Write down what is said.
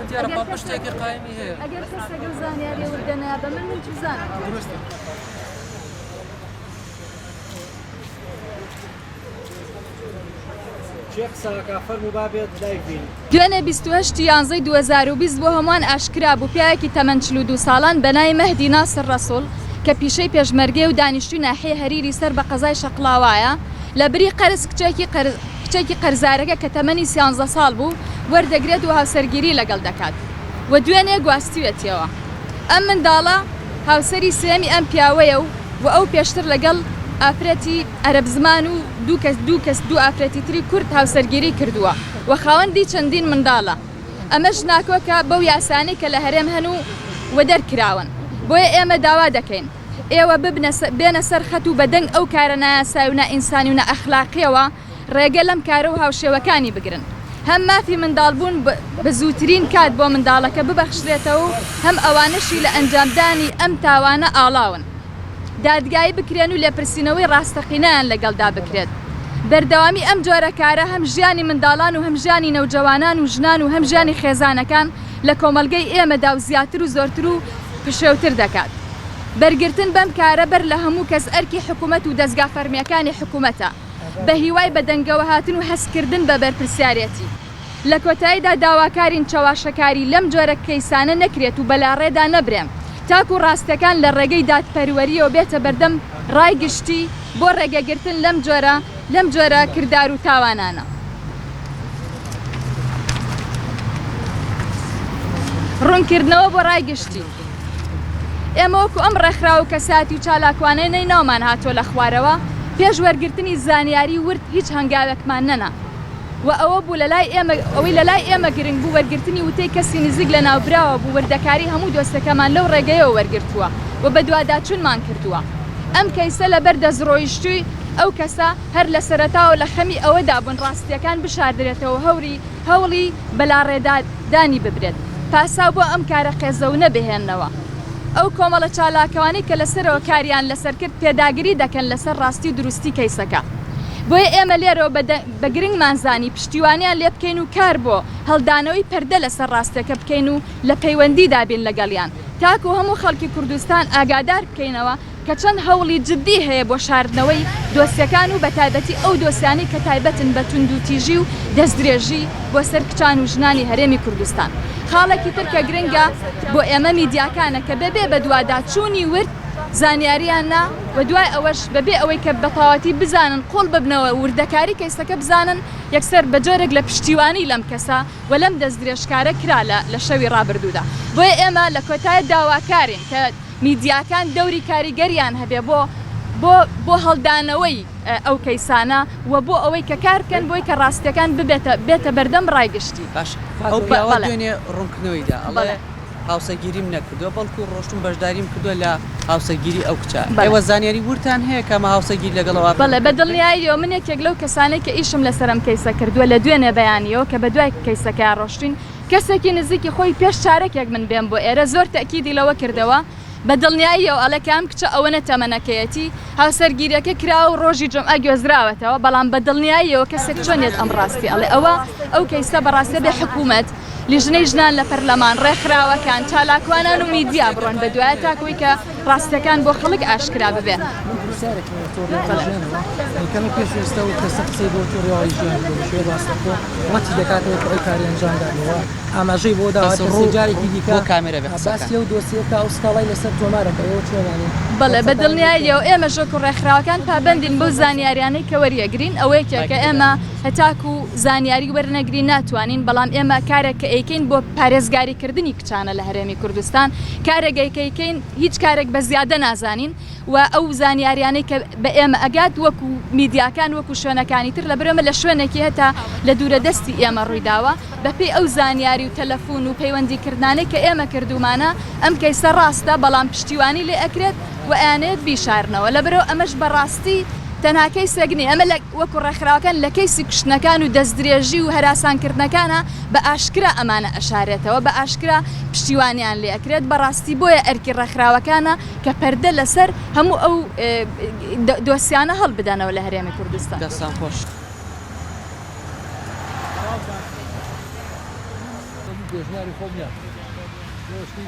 دیارە پاڵپشتێکی قایمی هەیە ئەگەر کەسێک ئەو زانیاری وردەنەیە بە من چ بزانم دوێنێ 28 یانزەی 2020 بۆ هەمووان ئاشکرا بوو پیاوێکی تەمەن 42 ساڵان بەنای مەهدی ناسر ڕەسوڵ کە پیشەی پێشمەرگێ و دانیشتووی ناحیەی هەریری سەر بە قەزای شەقڵاوایە لە بری قەرز کچێکی قەرزارەکە کە تەمەنی 13 ساڵ بوو وەردەگرێت و هاوسەرگیری لەگەڵ دەکات و دوێنێ گواستیوێتەوە ئەم منداڵە هاوسەری سێمی ئەم پیاوەیە و ئەو پێشتر لەگەڵ ئافرەتی عەرەب زمان و دوو ئافرەتی تری کورد هاوسەرگیری کردووە و خاوەندی چەندین منداڵە ئەمەش ناکۆکە بەو یاسانەی کە لە هەرێم هەن و دەرکراون بۆیە ئێمە داوا دەکەین ئێوە بێنە سەر خەت و بەدەنگ ئەو کارە نایاسای و نائینسانی و نەئەخلاقیەوە ڕێگە لەم کارە و هاوشێوەکانی بگرن هەم مافی منداڵبوون بە زووترین کات بۆ منداڵەکە ببەخشرێتەوە هەم ئەوانەشی لە ئەنجامدانی ئەم تاوانە ئاڵاون دادگایی بکرێن و لێپرسینەوەی ڕاستەقینەیان لەگەڵدا بکرێت بەردەوامی ئەم جۆرە کارە هەم ژیانی منداڵان و هەم ژیانی نەوجەوانان و ژنان و هەم ژیانی خێزانەکان لە کۆمەلگەی ئێمەدا و زیاتر و زۆرتر و پشێوتر دەکات بەرگرتن بەم کارە بەر لە هەموو کەس ئەرکی حکوومەت و دەستگا فەرمیەکانی حکوومەتە بە هیوای بەدەنگەوە هاتن و هەستکردن بە بەرپرسیارەتی لە کۆتاییدا داواکارین چاواشەکاری لەم جۆرە کەیسانە نەکرێت و بەلاڕێدا نەبرێن تاکو ڕاستەکان لە ڕێگەی دادپەروەریەوە بێتە بەردەم ڕای گشتی بۆ ڕێگەگرتن لەم جۆرە کردار و تاوانانە ڕوونکردنەوە بۆ ڕای گشتی ئێمە وەکو ئەم ڕێکخرا و کەساتی و چالاکوانەی ناومان هاتۆ لە خوارەوە پێش وەرگرتنی زانیاری ورد هیچ هەنگاوێکمان نەنا و ئەوە بوو ئەوەی لە لای ئێمە گرنگ بوو وەرگرتنی وتەی کەسی نزیک لە ناوبراوە بوو وردەکاری هەموو دۆستەکەمان لەو ڕێگەیەوە وەرگرتووە و بە دوواداچوونمان کردووە ئەم کەیسە لەبەر دەستڕۆیشتووی ئەو کەسە هەر لە سەرەتاوە لە خەمی ئەوەدا بوون ڕاستیەکان بشاردرێتەوە هەوڵی بەلاڕێدانی ببرێت پاساو بۆ ئەم کارە قێزە و نەبهێننەوە ئەو کۆمەڵە چالاکەوانی کە لەسەرەوە کاریان لەسەرکرد پێداگیری دەکەن لەسەر ڕاستی و دروستی کەیسەکە بۆیە ئێمە لێرەوە بە گرنگمانزانی پشتیوانیان لێ بکەین و کار بۆ هەڵدانەوەی پەردە لەسەر ڕاستەکە بکەین و لە پەیوەندی دابین لەگەڵیان تاکو هەموو خەڵکی کوردستان ئاگادار بکەینەوە کە چەند هەوڵی جددی هەیە بۆ شاردنەوەی دۆسیەکان و بەتایبەتی ئەو دۆسیانی کە تایبەتن بە توند و تیژی و دەستدرێژی بۆ سەر کچان و ژنانی هەرێمی کوردستان خاڵێکی تر کە گرنگە بۆ ئێمە میدیاکانە کە بەبێ بە دوواداچوونی ورد زانیاریاننا و دوای ئەوەش بەبێ ئەوەی کە بەتەواتی بزانن قۆڵ ببنەوە وردەکاری کەیسەکە بزانن یەکسەر بە جۆرێک لە پشتیوانی لەم کەسە و لەم دەستدرێژکارە کرا لە شەوی ڕابردوودا بۆیە ئێمە لە کۆتایە داواکارین کە میدیاکان دەوری کاریگەریان هەبێ بۆ هەڵدانەوەی ئەو کەیسانە و بۆ ئەوەی کە کارکەن بۆی کە ڕاستیەکان بێتە بەردەم ڕایگشتی ئەو پیاوە دوێنێ ڕوونکردنەوەیدا ئەڵێ هاوسەگیریم نەکردووە بەڵکو ڕۆشتم بەشداریم کردووە لە هاوسەگیری ئەو کچە ئێوە زانیاری ورتان هەیە کەمە هاوسەگیر لەگەڵەوە بەڵێ بەدڵنیاییەوە من یەکێک لەو کەسانەی کە ئیشم لەسەرم کەیسە کردووە لە دوێنێ بەیانیەوە کە بە دوای کەیسەکە ڕۆشتین کەسێکی نزیکی خۆی پێش چارەکێک من بێم بۆ ئێرە زۆر تەکیدی لەوە کردەوە بە دڵنیاییەوە ئەڵێ کە ئەم کچە ئەوە نەتەمەنەکەیەتی هاوسەرگیریەکە کراوە و ڕۆژی جمعە گوێزراوەتەوە بەڵام بە دڵنیاییەوە کەسێک چۆنێت ئەم ڕاستی ئەڵێ ئەو کەیسە بەڕاستە بێ حکوومەت لیژنەی ژنان لە پەرلەمان ڕێکخراوەکان چالاکوانان و میدیا بڕۆن بە دوایە تاکوی کە ڕاستەکان بۆ خەڵک ئاشکرا ببێ کەمە پێش ئێستا و کەسە قسەی بۆ تۆڕیاوی ژیان شوێ ڕاستەخۆ وەتی دەکاتەوە کە ئەو کاری ئەنجامدانەوە ئاماژەی بۆ داوای جارێکی دیکە بۆ کامێرە باسی لەو دۆسیەکە ئەو سکاڵای لەسەر تۆمارەکەەوە چۆنانی بەڵێ بە دڵنیاییەوە ئێمە ژۆک و ڕێکخراوەکان پابندین بۆ زانیاریانەی کە وەریەگرین ئەوەیەکە کە ئێمە هەتاکو و زانیاری وەرنەگرین ناتوانین بەڵام ئێمە کارێک کە ئەیکەین بۆ پارێزگاریکردنی کچانە لە هەرێمی کوردستان کارێکەکەین هیچ کارێک بە زیادە نازانین و ئەو زانیاریانەی کە بە ئێمە ئەگات وەکو میدیاکان وەکو شوێنەکانی تر لە برێمە لە شوێنێکی هەتا لە دوورە دەستی ئێمە ڕوویداوە بەپێی ئەو زانیاری و تەلەفۆن و پەیوەندیکردانەی کە ئێمە کردومانە ئەم کەیسە ڕاستە بەڵام پشتیوانی لێ ئەکرێت و ئەیانێت بیشارنەوە لەبەرەوە ئەمەش بەڕاستی تەنها کەیسێکنی ئەمە وەکو ڕێکخراوەکان لە کەیسی کوشتنەکان و دەستدرێژی و هەراسانکردنەکانە بە ئاشکرا ئەمانە ئەشارێتەوە بە ئاشکرا پشتیوانیان لێ ئەکرێت بەڕاستی بۆیە ئەرکی ڕێکخراوەکانە کە پەردە لەسەر هەموو ئەو دۆسیانە هەڵبدانەوە لە هەرێمی کوردستان. دەستان خۆش. بێژناری خۆم نیە شتی